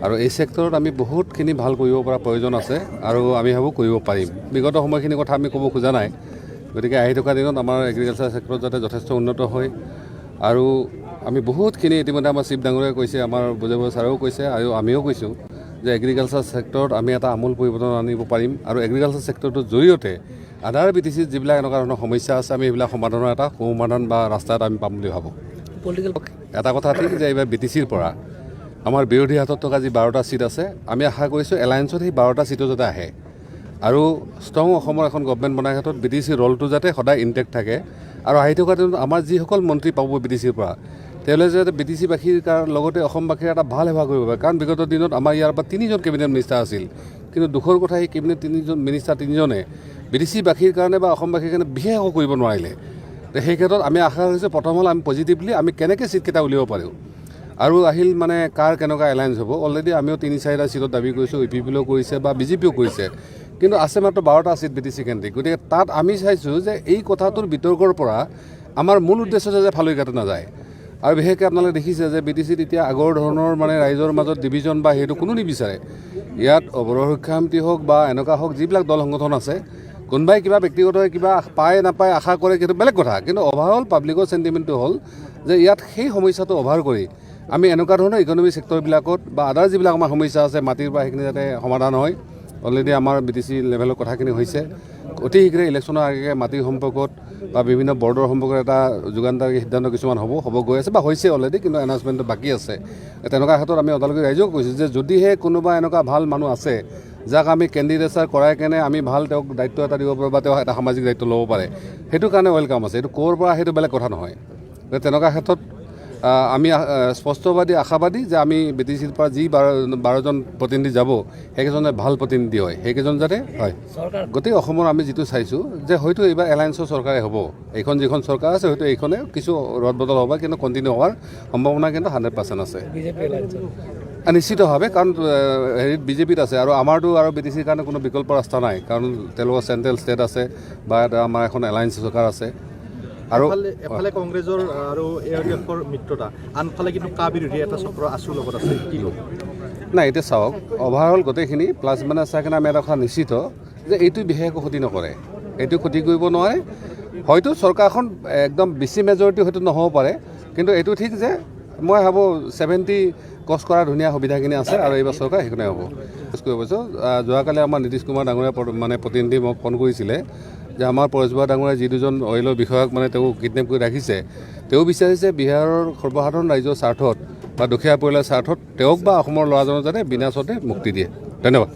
আৰু এই সেক্টৰত আমি বহুতখিনি ভাল কৰিব পৰা প্ৰয়োজন আছে আৰু আমি ভাবোঁ কৰিব পাৰিম। বিগত সময়খিনি কথা আমি ক'ব খোজা নাই, গতিকে আহি থকা দিনত আমাৰ এগ্ৰিকালচাৰ সেক্টৰত যাতে যথেষ্ট উন্নত হয় আৰু আমি বহুতখিনি ইতিমধ্যে আমাৰ চিফ ডাঙৰীয়াই কৈছে, আমাৰ বুজে ছাৰেও কৈছে আৰু আমিও কৈছোঁ যে এগ্ৰিকালচাৰ সেক্টৰত আমি এটা আমূল পৰিৱৰ্তন আনিব পাৰিম আৰু এগ্ৰিকালচাৰ সেক্টৰটোৰ জৰিয়তে আদাৰ BTCত যিবিলাক এনেকুৱা ধৰণৰ সমস্যা আছে আমি এইবিলাক সমাধানৰ এটা সমাধান বা ৰাস্তা এটা আমি পাম বুলি ভাবোঁ। এটা কথা ঠিক যে এইবাৰ BTCৰ পৰা আমাৰ বিৰোধী হাতত থকা যি 12টা ছিট আছে, আমি আশা কৰিছোঁ এলায়েন্সত সেই 12টা ছিটো যাতে আহে আৰু ষ্ট্ৰং অসমৰ এখন গভমেণ্ট বনাৰ ক্ষেত্ৰত BTCৰ ৰলটো যাতে সদায় ইনটেক্ট থাকে আৰু আহি থকা দিনত আমাৰ যিসকল মন্ত্ৰী পাব BTCৰ পৰা তেওঁলোকে যাতে BTCবাসীৰ লগতে অসমবাসীৰ এটা ভাল সেৱা কৰিব পাৰে। কাৰণ বিগত দিনত আমাৰ ইয়াৰ পৰা 3জন কেবিনেট মিনিষ্টাৰ আছিল, কিন্তু দুখৰ কথা সেই কেবিনেট মিনিষ্টাৰ 3জনে BTCবাসীৰ কাৰণে বা অসমবাসীৰ কাৰণে বিশেষ একো কৰিব নোৱাৰিলে। সেই ক্ষেত্ৰত আমি আশা কৰিছোঁ প্ৰথম হ'ল আমি পজিটিভলি আমি কেনেকৈ ছিটকেইটা উলিয়াব পাৰোঁ আৰু আহিল মানে কাৰ কেনেকুৱা এলায়েন্স হ'ব। অলৰেডি আমিও 3-4টা ছিটত দাবী কৰিছোঁ, UPPলৈও কৰিছে বা BJPও কৰিছে, কিন্তু আছে মাত্ৰ 12টা ছিট BTC কেন্দ্ৰিক। গতিকে তাত আমি চাইছোঁ যে এই কথাটোৰ বিতৰ্কৰ পৰা আমাৰ মূল উদ্দেশ্য যে ফালৰি কাটা নাযায় আৰু বিশেষকৈ আপোনালোকে দেখিছে যে BTCত এতিয়া আগৰ ধৰণৰ মানে ৰাইজৰ মাজত ডিভিজন বা সেইটো কোনো নিবিচাৰে। ইয়াত অৱৰক্ষা সমিতি হওক বা এনেকুৱা হওক যিবিলাক দল সংগঠন আছে, কোনোবাই কিবা ব্যক্তিগতভাৱে কিবা পায় নাপায় আশা কৰে, সেইটো বেলেগ কথা, কিন্তু অভাৰঅল পাব্লিকৰ চেণ্টিমেণ্টটো হ'ল যে ইয়াত সেই সমস্যাটো অভাৰ কৰি আমি এনেকুৱা ধৰণৰ ইকনমিক ছেক্টৰবিলাকত বা আদাৰ যিবিলাক আমাৰ সমস্যা আছে মাটিৰ পৰা সেইখিনি যাতে সমাধান হয়। অলৰেডি আমাৰ BTC লেভেলৰ কথাখিনি হৈছে, অতি শীঘ্ৰে ইলেকশ্যনৰ আগে মাটিৰ সম্পৰ্কত বা বিভিন্ন বৰ্ডৰ সম্পৰ্কত এটা যুগান্তকাৰী সিদ্ধান্ত কিছুমান হ'ব গৈ আছে বা হৈছে অলৰেডি, কিন্তু এনাউন্সমেণ্টটো বাকী আছে। তেনেকুৱা ক্ষেত্ৰত আমি ওদালগুৰি ৰাইজেও কৈছোঁ যে যদিহে কোনোবা এনেকুৱা ভাল মানুহ আছে যাক আমি কেণ্ডিডেটছাৰ কৰাই কেনে আমি ভাল তেওঁক দায়িত্ব এটা দিব পাৰোঁ বা তেওঁ এটা সামাজিক দায়িত্ব ল'ব পাৰে, সেইটো কাৰণে ৱেলকাম আছে। এইটো ক'ৰ পৰা সেইটো বেলেগ কথা নহয়। তেনেকুৱা ক্ষেত্ৰত আমি স্পষ্টবাদী আশাবাদী যে আমি BTCৰ পৰা যি 12জন প্ৰতিনিধি যাব সেইকেইজনে ভাল প্ৰতিনিধি হয়, সেইকেইজন যাতে হয় গোটেই অসমৰ আমি যিটো চাইছোঁ যে হয়তো এইবাৰ এলায়েন্সৰ চৰকাৰে হ'ব, এইখন যিখন চৰকাৰ আছে হয়তো এইখনে কিছু ৰদ বদল হ'ব, কিন্তু কণ্টিনিউ হোৱাৰ সম্ভাৱনা কিন্তু 100% আছে নিশ্চিতভাৱে। কাৰণ হেৰিত BJPত আছে আৰু আমাৰতো আৰু BTCৰ কাৰণে কোনো বিকল্প ৰাস্তা নাই, কাৰণ তেওঁলোকৰ চেণ্ট্ৰেল ষ্টেট আছে বা আমাৰ এখন এলায়েন্স চৰকাৰ আছে। আৰু এফালে কংগ্ৰেছৰ আৰু ARDFৰ মিত্ৰতা, আনফালে কিন্তু কা বিৰোধী এটা চক্ৰ আছুৰ লগত আছে, কি ক'ব? নাই এতিয়া চাওক, অভাৰঅল গোটেইখিনি প্লাছ মানে চাই কিনে আমি এটা কথা নিশ্চিত যে এইটো বিশেষ একো ক্ষতি নকৰে, এইটো ক্ষতি কৰিব নোৱাৰে। হয়তো চৰকাৰখন একদম বেছি মেজৰিটি হয়তো নহ'ব পাৰে, কিন্তু এইটো ঠিক যে মই ভাবোঁ 70 ক্ৰছ কৰাৰ ধুনীয়া সুবিধাখিনি আছে আৰু এইবাৰ চৰকাৰ সেইখনে হ'ব। যোৱাকালি আমাৰ নীতিশ কুমাৰ ডাঙৰীয়া মানে প্ৰতিনিধি মোক ফোন কৰিছিলে যে আমাৰ পৰেশ বৰা ডাঙৰীয়া যি 2জন অইলৰ বিষয়াক মানে তেওঁ কিডনেপ কৰি ৰাখিছে, তেওঁ বিচাৰিছে বিহাৰৰ সৰ্বসাধাৰণ ৰাইজৰ স্বাৰ্থত বা দুখীয়া পৰিয়ালৰ স্বাৰ্থত তেওঁক বা অসমৰ ল'ৰাজনক যাতে বিনা চৰ্তে মুক্তি দিয়ে। ধন্যবাদ।